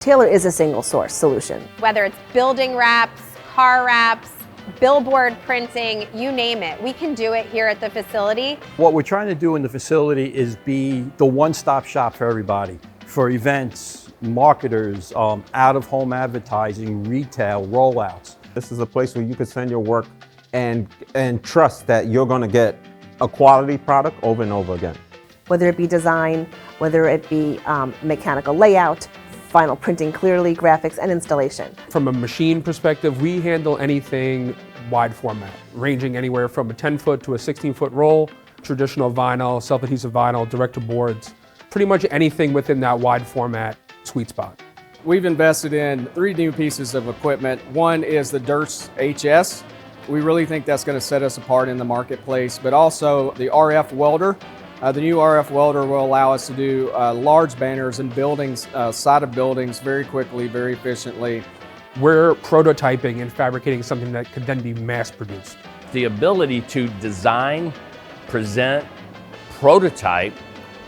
Taylor is a single source solution. Whether it's building wraps, car wraps, billboard printing, you name it, we can do it here at the facility. What we're trying to do in the facility is be the one-stop shop for everybody, for events, marketers, out-of-home advertising, retail, rollouts. This is a place where you can send your work and trust that you're going to get a quality product over and over again. Whether it be design, whether it be mechanical layout, final printing clearly, graphics, and installation. From a machine perspective, we handle anything wide format, ranging anywhere from a 10-foot to a 16-foot roll, traditional vinyl, self-adhesive vinyl, direct-to-boards, pretty much anything within that wide format sweet spot. We've invested in 3 new pieces of equipment. One is the Durst HS. We really think that's going to set us apart in the marketplace, but also the RF welder. The new RF welder will allow us to do large banners in buildings, side of buildings very quickly, very efficiently. We're prototyping and fabricating something that could then be mass produced. The ability to design, present, prototype,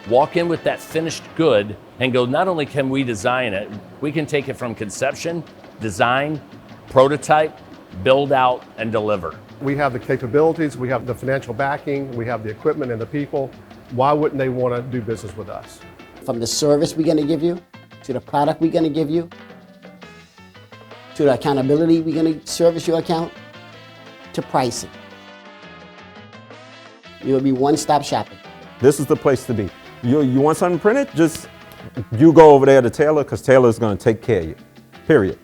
walk in with that finished good and go, not only can we design it, we can take it from conception, design, prototype, build out, and deliver. We have the capabilities, we have the financial backing, we have the equipment and the people. Why wouldn't they want to do business with us? From the service we're going to give you, to the product we're going to give you, to the accountability we're going to service your account, to pricing. You'll be one-stop shopping. This is the place to be. You want something printed? Just you go over there to Taylor, because Taylor's going to take care of you, period.